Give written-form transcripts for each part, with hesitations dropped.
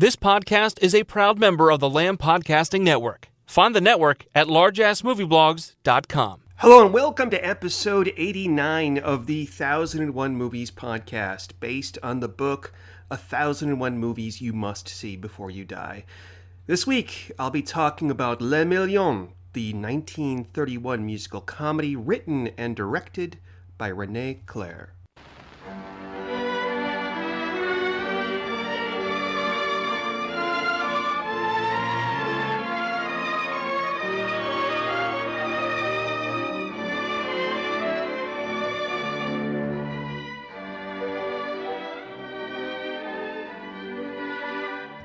This podcast is a proud member of the Lamb Podcasting Network. Find the network at largeassmovieblogs.com. Hello and welcome to episode 89 of the 1001 Movies podcast, based on the book 1001 Movies You Must See Before You Die. This week, I'll be talking about Les Millions, the 1931 musical comedy written and directed by Rene Clair.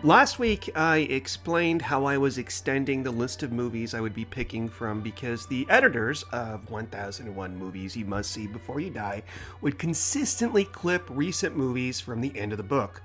Last week, I explained how I was extending the list of movies I would be picking from because the editors of 1001 Movies You Must See Before You Die would consistently clip recent movies from the end of the book.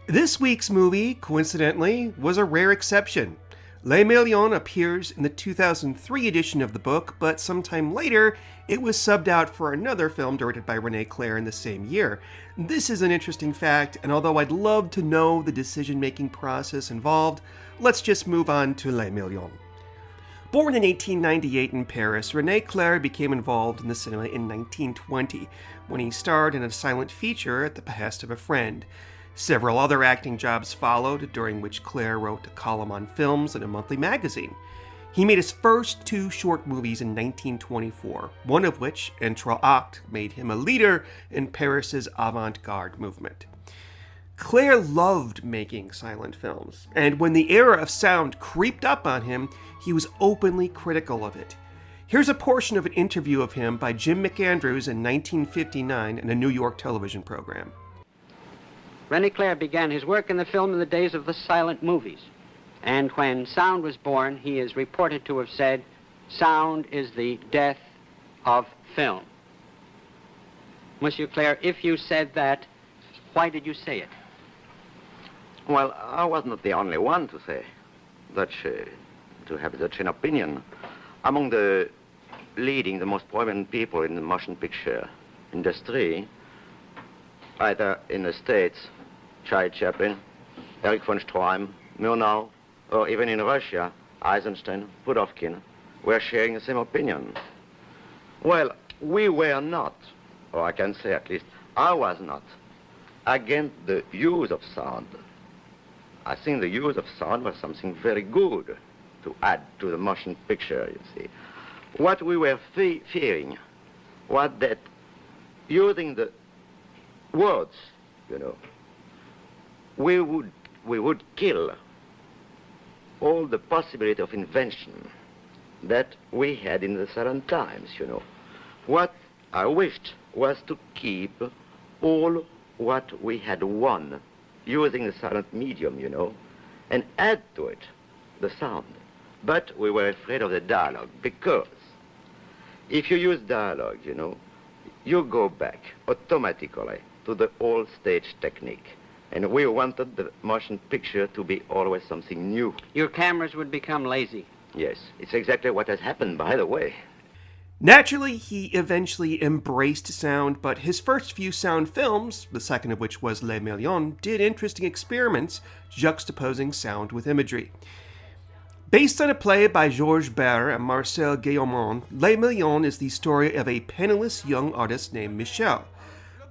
This week's movie, coincidentally, was a rare exception. Les Millions appears in the 2003 edition of the book, but sometime later, it was subbed out for another film directed by Rene Clair in the same year. This is an interesting fact, and although I'd love to know the decision-making process involved, let's just move on to Les Millions. Born in 1898 in Paris, Rene Clair became involved in the cinema in 1920, when he starred in a silent feature at the behest of a friend. Several other acting jobs followed, during which Clair wrote a column on films in a monthly magazine. He made his first two short movies in 1924, one of which, Entre Actes, made him a leader in Paris's avant-garde movement. Clair loved making silent films, and when the era of sound creeped up on him, he was openly critical of it. Here's a portion of an interview of him by Jim McAndrews in 1959 in a New York television program. Rene Clair began his work in the film in the days of the silent movies. And when sound was born, he is reported to have said, "Sound is the death of film." Monsieur Clair, if you said that, why did you say it? Well, I was not the only one to say to have such an opinion. Among the most prominent people in the motion picture industry, either in the States, Charlie Chaplin, Erich von Stroheim, Murnau, or even in Russia, Eisenstein, Pudovkin, were sharing the same opinion. Well, we were not, or I can say at least I was not, against the use of sound. I think the use of sound was something very good to add to the motion picture, you see. What we were fearing was that using the words, we would kill all the possibility of invention that we had in the silent times, What I wished was to keep all what we had won using the silent medium, and add to it the sound. But we were afraid of the dialogue, because if you use dialogue, you go back automatically to the old stage technique. And we wanted the motion picture to be always something new. Your cameras would become lazy. Yes, it's exactly what has happened, by the way. Naturally, he eventually embraced sound, but his first few sound films, the second of which was Les Millions, did interesting experiments juxtaposing sound with imagery. Based on a play by Georges Bert and Marcel Guillemot, Les Millions is the story of a penniless young artist named Michel.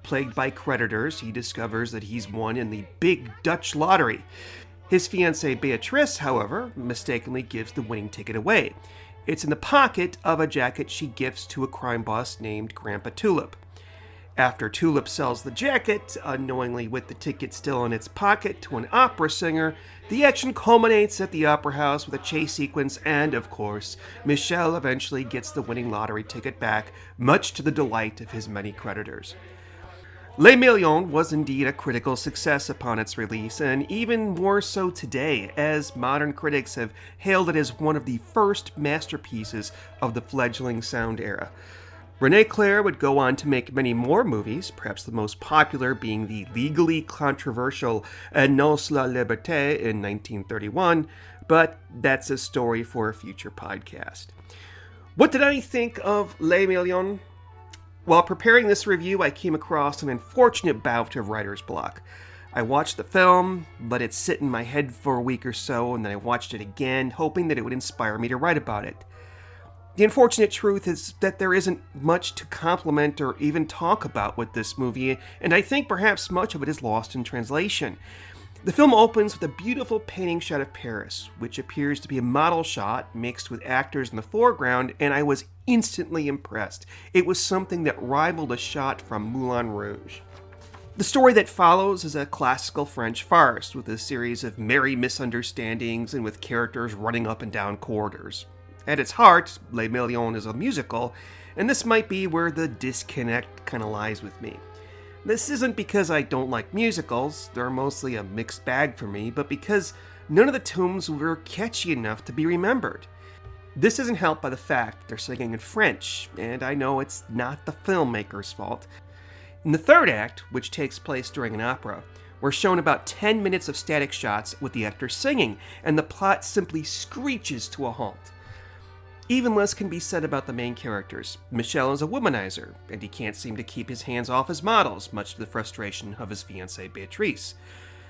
Plagued by creditors, he discovers that he's won in the big Dutch lottery. His fiancée Beatrice, however, mistakenly gives the winning ticket away. It's in the pocket of a jacket she gifts to a crime boss named Grandpa Tulip. After Tulip sells the jacket, unknowingly with the ticket still in its pocket, to an opera singer, the action culminates at the opera house with a chase sequence, and, of course, Michel eventually gets the winning lottery ticket back, much to the delight of his many creditors. Les Millions was indeed a critical success upon its release, and even more so today, as modern critics have hailed it as one of the first masterpieces of the fledgling sound era. Rene Clair would go on to make many more movies, perhaps the most popular being the legally controversial Annonce la Liberté in 1931, but that's a story for a future podcast. What did I think of Les Millions? While preparing this review, I came across an unfortunate bout of writer's block. I watched the film, let it sit in my head for a week or so, and then I watched it again, hoping that it would inspire me to write about it. The unfortunate truth is that there isn't much to compliment or even talk about with this movie, and I think perhaps much of it is lost in translation. The film opens with a beautiful painting shot of Paris, which appears to be a model shot mixed with actors in the foreground, and I was instantly impressed. It was something that rivaled a shot from Moulin Rouge. The story that follows is a classical French farce with a series of merry misunderstandings and with characters running up and down corridors. At its heart, Les Millions is a musical, and this might be where the disconnect kind of lies with me. This isn't because I don't like musicals, they're mostly a mixed bag for me, but because none of the tunes were catchy enough to be remembered. This isn't helped by the fact that they're singing in French, and I know it's not the filmmaker's fault. In the third act, which takes place during an opera, we're shown about 10 minutes of static shots with the actors singing, and the plot simply screeches to a halt. Even less can be said about the main characters. Michel is a womanizer, and he can't seem to keep his hands off his models, much to the frustration of his fiancée Beatrice.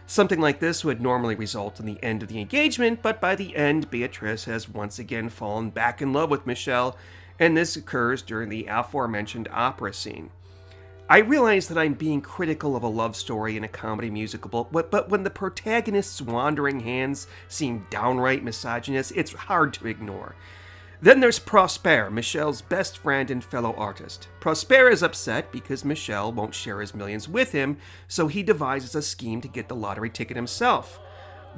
Something like this would normally result in the end of the engagement, but by the end, Beatrice has once again fallen back in love with Michel, and this occurs during the aforementioned opera scene. I realize that I'm being critical of a love story in a comedy musical, but when the protagonist's wandering hands seem downright misogynist, it's hard to ignore. Then there's Prosper, Michel's best friend and fellow artist. Prosper is upset because Michel won't share his millions with him, so he devises a scheme to get the lottery ticket himself.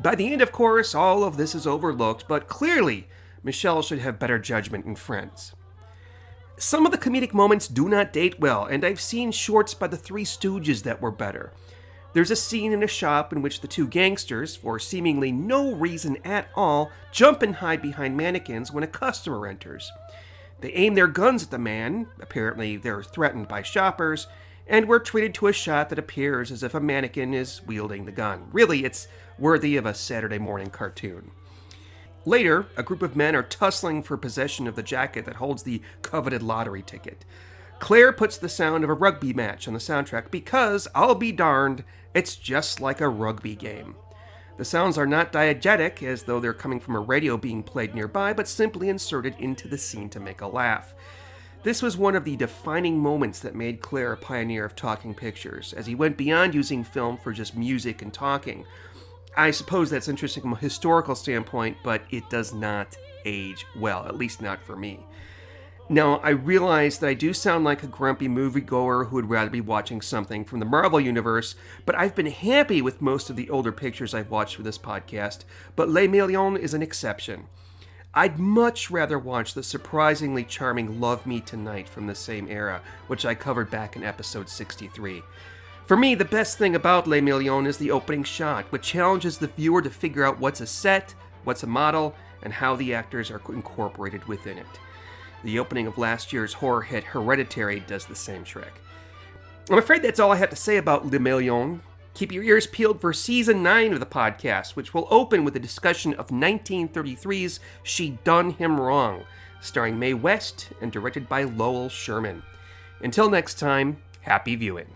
By the end, of course, all of this is overlooked, but clearly, Michel should have better judgment and friends. Some of the comedic moments do not date well, and I've seen shorts by the Three Stooges that were better. There's a scene in a shop in which the two gangsters, for seemingly no reason at all, jump and hide behind mannequins when a customer enters. They aim their guns at the man, apparently they're threatened by shoppers, and we're treated to a shot that appears as if a mannequin is wielding the gun. Really, it's worthy of a Saturday morning cartoon. Later, a group of men are tussling for possession of the jacket that holds the coveted lottery ticket. Clair puts the sound of a rugby match on the soundtrack because, I'll be darned, it's just like a rugby game. The sounds are not diegetic, as though they're coming from a radio being played nearby, but simply inserted into the scene to make a laugh. This was one of the defining moments that made Clair a pioneer of talking pictures, as he went beyond using film for just music and talking. I suppose that's interesting from a historical standpoint, but it does not age well, at least not for me. Now, I realize that I do sound like a grumpy moviegoer who would rather be watching something from the Marvel Universe, but I've been happy with most of the older pictures I've watched for this podcast, but Les Millions is an exception. I'd much rather watch the surprisingly charming Love Me Tonight from the same era, which I covered back in episode 63. For me, the best thing about Les Millions is the opening shot, which challenges the viewer to figure out what's a set, what's a model, and how the actors are incorporated within it. The opening of last year's horror hit Hereditary does the same trick. I'm afraid that's all I have to say about Les Millions. Keep your ears peeled for Season 9 of the podcast, which will open with a discussion of 1933's She Done Him Wrong, starring Mae West and directed by Lowell Sherman. Until next time, happy viewing.